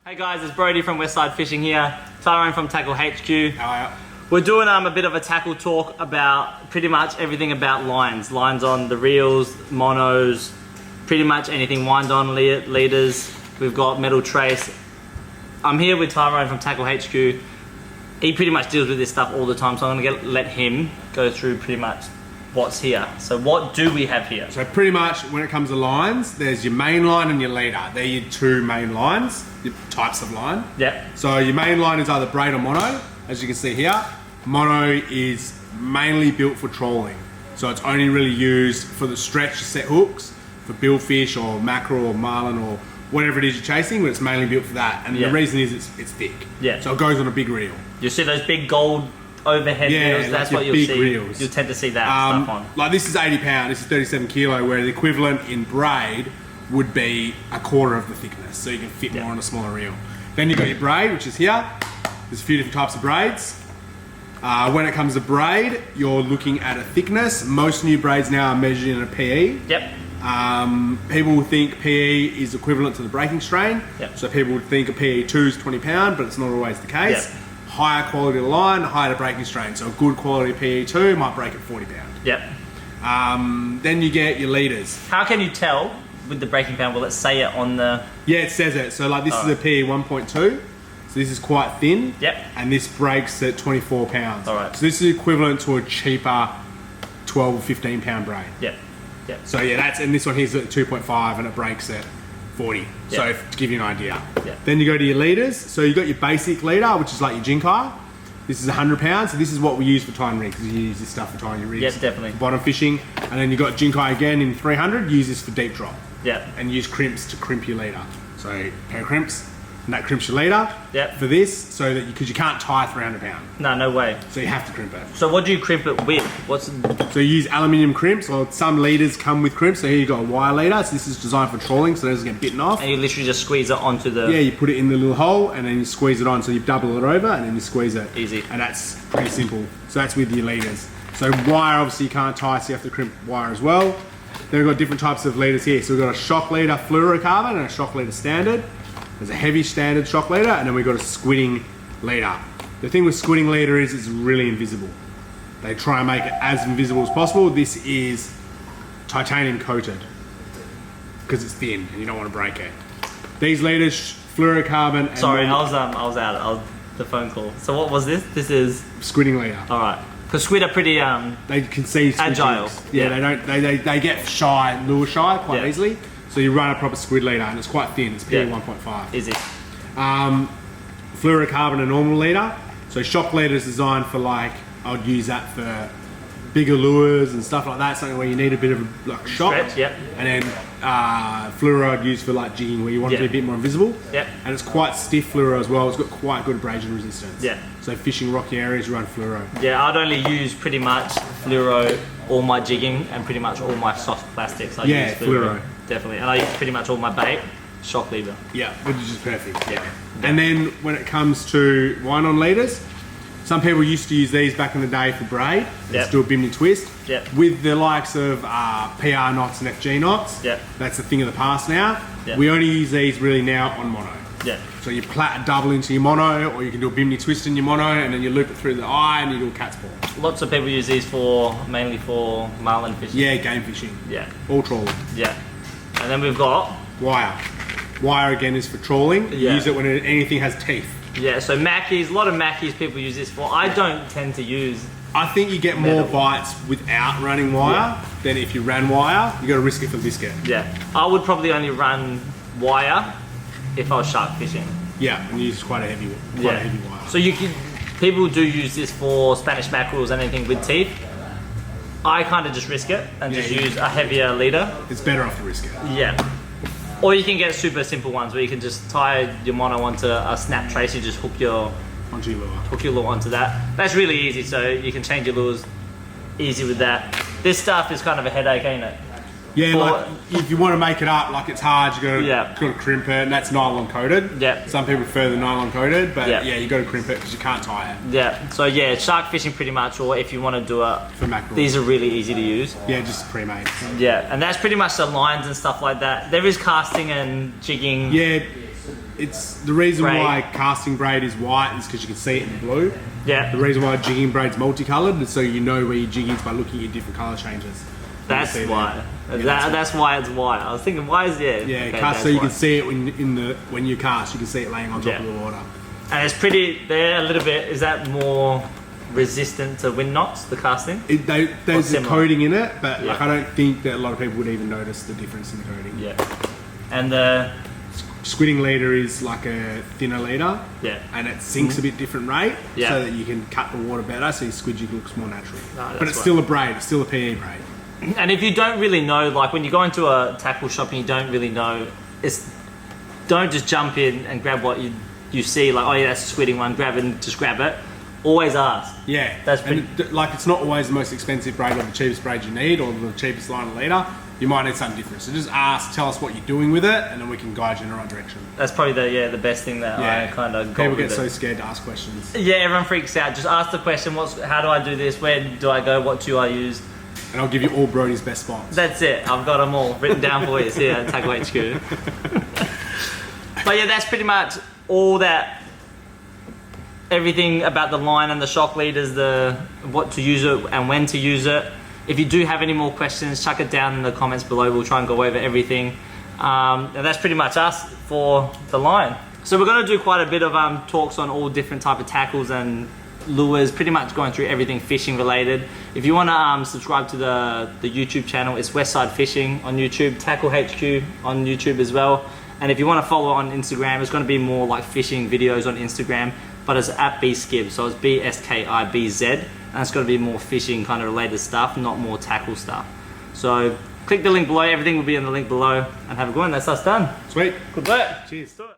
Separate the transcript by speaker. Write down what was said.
Speaker 1: Hey guys, it's Brody from Westside Fishing here. Tyrone from Tackle HQ.
Speaker 2: How are you?
Speaker 1: We're doing a bit of a tackle talk about pretty much everything about lines. Lines on the reels, monos, pretty much anything. Wind on leaders. We've got metal trace. I'm here with Tyrone from Tackle HQ. He pretty much deals with this stuff all the time, so I'm gonna let him go through pretty much what's here. So what do we have here?
Speaker 2: So pretty much when it comes to lines, there's your main line and your leader. They're your two main lines, your types of line.
Speaker 1: Yep.
Speaker 2: So your main line is either braid or mono, as you can see here. Mono is mainly built for trolling. So it's only really used for the stretch set hooks, for billfish or mackerel or marlin or whatever it is you're chasing, but it's mainly built for that. And the reason is it's thick.
Speaker 1: Yeah.
Speaker 2: So it goes on a big reel.
Speaker 1: You see those big gold overhead reels?
Speaker 2: like
Speaker 1: That's
Speaker 2: your
Speaker 1: what you'll
Speaker 2: big
Speaker 1: see.
Speaker 2: reels.
Speaker 1: You'll tend to see that stuff on.
Speaker 2: Like this is 80 pound, this is 37 kilo, where the equivalent in braid would be a quarter of the thickness, so you can fit more on a smaller reel. Then you've got your braid, which is here. There's a few different types of braids. When it comes to braid, you're looking at a thickness. Most new braids now are measured in a PE.
Speaker 1: Yep.
Speaker 2: People think PE is equivalent to the breaking strain.
Speaker 1: Yep.
Speaker 2: So people would think a PE2 is 20 pound, but it's not always the case.
Speaker 1: Yep.
Speaker 2: Higher quality line, higher breaking strain. So a good quality PE2 might break at 40 pound.
Speaker 1: Yep.
Speaker 2: Then you get your leaders.
Speaker 1: How can you tell with the breaking pound? Will it say it on the...
Speaker 2: Yeah, it says it. So like this is a PE 1.2. So this is quite thin.
Speaker 1: Yep.
Speaker 2: And this breaks at 24 pounds.
Speaker 1: All right.
Speaker 2: So this is equivalent to a cheaper 12 or 15 pound braid.
Speaker 1: Yep. Yep.
Speaker 2: So yeah, and this one here's at 2.5 and it breaks at 40. So to give you an idea.
Speaker 1: Yeah.
Speaker 2: Then you go to your leaders. So you got your basic leader, which is like your Jinkai. This is 100 pounds. So this is what we use for tying rigs. You use this stuff for tying your rigs.
Speaker 1: Yes, definitely.
Speaker 2: For bottom fishing. And then you got Jinkai again in 300. Use this for deep drop.
Speaker 1: Yep.
Speaker 2: And use crimps to crimp your leader. So a pair of crimps, and that crimps your leader.
Speaker 1: Yep.
Speaker 2: For this, so that because you can't tie 300 pound.
Speaker 1: No way.
Speaker 2: So you have to crimp it.
Speaker 1: So what do you crimp it with?
Speaker 2: So you use aluminium crimps, or some leaders come with crimps. So here you got a wire leader. So this is designed for trolling, so it doesn't get bitten off.
Speaker 1: And you literally just squeeze it onto the...
Speaker 2: Yeah, you put it in the little hole and then you squeeze it on. So you double it over and then you squeeze it.
Speaker 1: Easy.
Speaker 2: And that's pretty simple. So that's with your leaders. So wire, obviously you can't tie, so you have to crimp wire as well. Then we've got different types of leaders here. So we've got a shock leader fluorocarbon and a shock leader standard. There's a heavy standard shock leader, and then we've got a squidding leader. The thing with squidding leader is it's really invisible. They try and make it as invisible as possible. This is titanium coated because it's thin and you don't want to break it. These leaders, fluorocarbon. And
Speaker 1: Sorry, I was out. The phone call. So what was this? This is...
Speaker 2: squidding leader.
Speaker 1: All right. Because squid are pretty...
Speaker 2: They can see
Speaker 1: agile.
Speaker 2: Yeah, they don't. They get shy, lure shy quite easily. So you run a proper squid leader, and it's quite thin. It's PE 1.5.
Speaker 1: Easy.
Speaker 2: Fluorocarbon, a normal leader. So shock leader is designed for like, I would use that for bigger lures and stuff like that. Something where you need a bit of a like shock.
Speaker 1: Stretch, yep.
Speaker 2: And then fluoro I'd use for like jigging, where you want it to be a bit more invisible.
Speaker 1: Yep.
Speaker 2: And it's quite stiff fluoro as well. It's got quite good abrasion resistance.
Speaker 1: Yeah.
Speaker 2: So fishing rocky areas, you run fluoro.
Speaker 1: Yeah, I'd only use pretty much fluoro all my jigging and pretty much all my soft plastics. I use fluoro. Definitely. And I use pretty much all my bait, shock leader.
Speaker 2: Yeah, which is just perfect.
Speaker 1: Yeah.
Speaker 2: And then when it comes to wind-on leaders, some people used to use these back in the day for braid. Let's do a bimini twist.
Speaker 1: Yep.
Speaker 2: With the likes of PR knots and FG knots.
Speaker 1: Yep.
Speaker 2: That's a thing of the past now.
Speaker 1: Yep.
Speaker 2: We only use these really now on mono.
Speaker 1: Yeah.
Speaker 2: So you plait a double into your mono, or you can do a bimini twist in your mono, and then you loop it through the eye and you do a cat's paw.
Speaker 1: Lots of people use these mainly for marlin fishing.
Speaker 2: Yeah, game fishing.
Speaker 1: Yeah.
Speaker 2: All trawling.
Speaker 1: Yeah. And then we've got...
Speaker 2: Wire. Wire again is for trawling. You
Speaker 1: Yeah.
Speaker 2: use it when anything has teeth.
Speaker 1: Yeah, so mackies, a lot of mackies people use this for. I don't tend to use...
Speaker 2: I think you get more bites without running wire than if you ran wire. You got to risk it for biscuit.
Speaker 1: Yeah. I would probably only run wire if I was shark fishing.
Speaker 2: Yeah, and use quite a heavy wire.
Speaker 1: So people do use this for Spanish mackerels and anything with teeth. I kind of just risk it and just use a heavier leader.
Speaker 2: It's better off to risk it.
Speaker 1: Yeah. Or you can get super simple ones where you can just tie your mono onto a snap trace. You just hook your
Speaker 2: Onto your lure.
Speaker 1: lure onto that. That's really easy, so you can change your lures easy with that. This stuff is kind of a headache, ain't it?
Speaker 2: Yeah, like if you want to make it up, like it's hard, you got to crimp it, and that's nylon coated.
Speaker 1: Yeah.
Speaker 2: Some people prefer the nylon coated, but yeah, you got to crimp it because you can't tie it.
Speaker 1: Yeah. So yeah, shark fishing pretty much, or if you want to do it
Speaker 2: for mackerel.
Speaker 1: These are really easy to use.
Speaker 2: Yeah, just pre-made.
Speaker 1: Yeah, and that's pretty much the lines and stuff like that. There is casting and jigging.
Speaker 2: Yeah, it's the reason
Speaker 1: Braid.
Speaker 2: why casting braid is white is because you can see it in blue. The
Speaker 1: Yeah,
Speaker 2: reason why jigging braid's multicolored is so you know where your jigging is by looking at different color changes.
Speaker 1: that's
Speaker 2: see
Speaker 1: why.
Speaker 2: that.
Speaker 1: That's why it's white. I was thinking, why is it?
Speaker 2: Yeah,
Speaker 1: Okay,
Speaker 2: cast
Speaker 1: that's
Speaker 2: so you
Speaker 1: why.
Speaker 2: can see it when you cast, you can see it laying on top
Speaker 1: Yeah.
Speaker 2: of the water.
Speaker 1: And it's pretty. They're a little bit. Is that more resistant to wind knots? The casting.
Speaker 2: There's a
Speaker 1: similar.
Speaker 2: coating in it, but
Speaker 1: Yeah.
Speaker 2: like I don't think that a lot of people would even notice the difference in the coating.
Speaker 1: Yeah. And the
Speaker 2: Squidding leader is like a thinner leader,
Speaker 1: yeah.
Speaker 2: and it sinks a bit different rate,
Speaker 1: Yeah.
Speaker 2: so that you can cut the water better, so your squid jig looks more natural.
Speaker 1: No, that's
Speaker 2: but it's
Speaker 1: right.
Speaker 2: still a braid, it's still a PE braid.
Speaker 1: And if you don't really know, like when you go into a tackle shop and you don't really know, don't just jump in and grab what you see. Like, oh yeah, that's a squidding one. Grab it and just grab it. Always ask.
Speaker 2: Yeah,
Speaker 1: That's
Speaker 2: and like it's not always the most expensive braid or the cheapest braid you need or the cheapest line of leader. You might need something different. So just ask, tell us what you're doing with it, and then we can guide you in the right direction.
Speaker 1: That's probably the best thing that I kind of got
Speaker 2: People
Speaker 1: with
Speaker 2: get so
Speaker 1: it.
Speaker 2: scared to ask questions,
Speaker 1: Yeah, everyone freaks out. Just ask the question. How do I do this? Where do I go? What do I use?
Speaker 2: and I'll give you all Brody's best spots.
Speaker 1: That's it. I've got them all written down for you. See at Tackle HQ. But yeah, that's pretty much all that. Everything about the line and the shock leaders, what to use it and when to use it. If you do have any more questions, chuck it down in the comments below. We'll try and go over everything. And that's pretty much us for the line. So we're going to do quite a bit of talks on all different type of tackles and lures, pretty much going through everything fishing related. If you want to subscribe to the YouTube channel, it's Westside Fishing on YouTube, Tackle HQ on YouTube as well. And if you want to follow on Instagram, it's going to be more like fishing videos on Instagram, but it's at BSkibz, so it's BSKIBZ, and it's going to be more fishing kind of related stuff, not more tackle stuff. So click the link below, everything will be in the link below, and have a good one. That's us done.
Speaker 2: Sweet.
Speaker 1: Good work.
Speaker 2: Cheers.
Speaker 1: Do it.